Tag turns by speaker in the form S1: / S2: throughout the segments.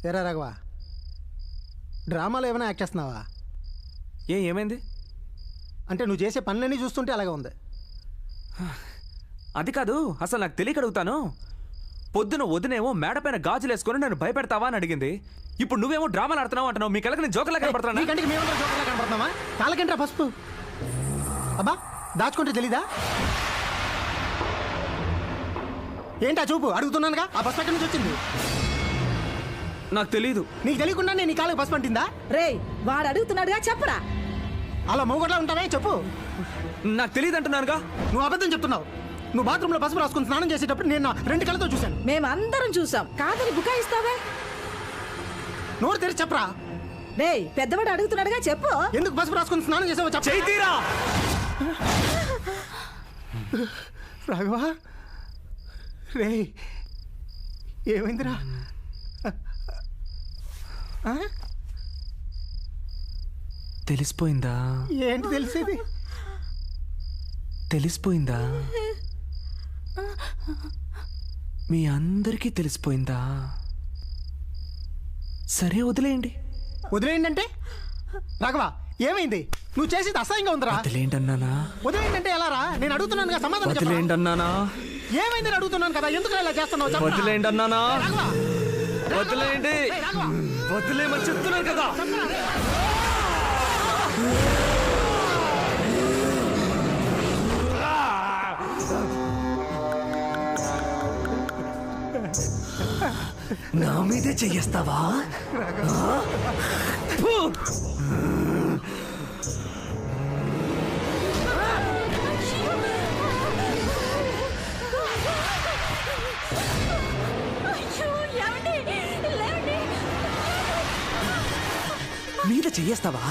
S1: ఏరా రాఘవ, డ్రామాలో ఏమైనా యాక్ట్ చేస్తున్నావా?
S2: ఏమైంది
S1: అంటే నువ్వు చేసే పనులన్నీ చూస్తుంటే అలాగే ఉంది.
S2: అది కాదు, అసలు నాకు తెలియక అడుగుతాను. పొద్దున వదినేమో మేడపైన గాజులు వేసుకొని నన్ను భయపెడతావా అని అడిగింది. ఇప్పుడు నువ్వేమో డ్రామాలు ఆడుతున్నావు అంటున్నావు. మీ కళ్ళకి నేను జోకర్లా కనపడుతున్నా?
S1: కంటికి మేము జోకర్లా కనపడుతున్నావా? కాళ్ళకంటరా పసుపు. అబ్బా దాచుకుంటే తెలీదా? ఏంటా చూపు? అడుగుతున్నానుగా. ఆ పసుపు ఎక్కడి నుంచి వచ్చింది?
S2: నాకు తెలీదు.
S1: నీకు తెలియకుండా నేను నీ కాళ్ళకి పసుపు అంటిందా?
S3: రేయ్, వాడు అడుగుతున్నాడుగా, చెప్పరా.
S1: అలా మూగట్లా ఉంటావే, చెప్పు.
S2: నాకు తెలియదు అంటున్నానుగా.
S1: నువ్వు అబద్ధం చెప్తున్నావు. నువ్వు బాత్రూంలో పసుపు రాసుకుని స్నానం చేసేటప్పుడు నేను నా 2 కళ్ళతో చూశాను.
S3: మేమందరం చూసాం. కాదని బుకాయిస్తావే.
S1: నోరు తెరిచి చెప్పరా.
S3: రేయ్, పెద్దవాడు అడుగుతున్నాడుగా, చెప్పు.
S1: ఎందుకు పసుపు రాసుకుని స్నానం చేసావో చెప్పు.
S2: చైతీరా
S1: రాఘవా, రే ఏమైందిరా?
S2: తెలిసిపోయిందా?
S1: ఏంటి తెలిసేది?
S2: తెలిసిపోయిందా? మీ అందరికీ తెలిసిపోయిందా? సరే వదిలేయండి.
S1: వదిలేయండి అంటే? రాఘవా ఏమైంది? నువ్వు చేసేది అసహ్యంగా ఉందిరా.
S2: వదిలేయండి అన్నానా?
S1: వదిలేయండి అంటే ఎలా రా? నేను అడుగుతున్నాను కదా, సమాధానం చెప్పు.
S2: వదిలేయండి అన్నానా?
S1: ఏమైంది అడుగుతున్నాను కదా, ఎందుకు ఇలా చేస్తున్నావు చెప్పు.
S2: వదిలేయండి అన్నానా?
S1: రాఘవా,
S2: వదిలేయండి.
S1: రాఘవా,
S2: వదిలేయమని చెప్తున్నాను కదా. నా మీదే చెయ్యేస్తావా? మీద చెయ్యేస్తావా?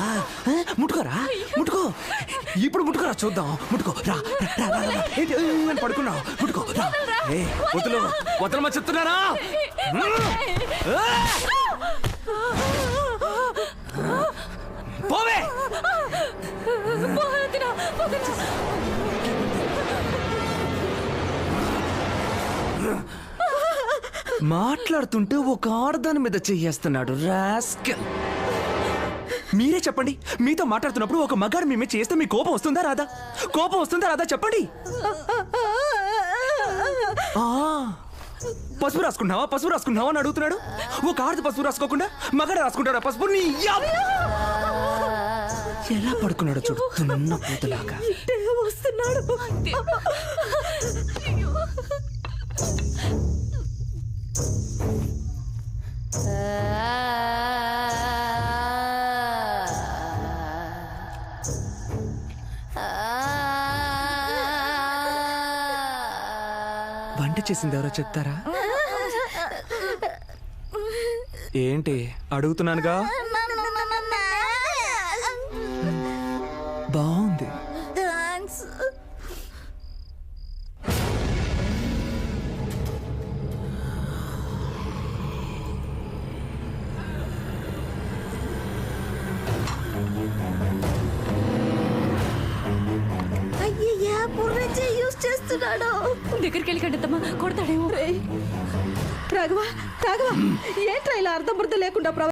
S2: ముట్టుకోరా, ముట్టుకో. ఇప్పుడు ముట్టుకోరా, చూద్దాం. ముట్టుకో రా. ఏంటి అని పడుకున్నావు? ముట్టుకో రా. వదులు, వదలమని చెప్తున్నారా? పోవే. మాట్లాడుతుంటే ఒక ఆడదాని మీద చెయ్యేస్తున్నాడు రాస్కెల్. మీరే చెప్పండి, మీతో మాట్లాడుతున్నప్పుడు ఒక మగాడు మీ మీద చేస్తే మీ కోపం వస్తుందా రాదా? కోపం వస్తుందా రాదా చెప్పండి. పసుపు రాసుకున్నావా, పసుపు రాసుకున్నావా అని అడుగుతున్నాడు. ఒక ఆడది పసుపు రాసుకోకుండా మగాడు రాసుకుంటాడా పసుపు? నీ ఎలా పడుకున్నాడో చూడు, తున్న పూతలాగా.
S3: వస్తున్నాడు.
S2: వంట చేసింది ఎవరో చెప్తారా? ఏంటి అడుగుతున్నానుగా. బాగుంది.
S3: అయ్యయ్యా, బుర్రచే యూస్ చేస్తున్నాడు.
S4: దగ్గరికి వెళ్ళి కంటమ్మా, కొడతాడేమో.
S3: రాఘవ, రాఘవ, ఏంట్రా ఇలా అర్థం బుద్ధ లేకుండా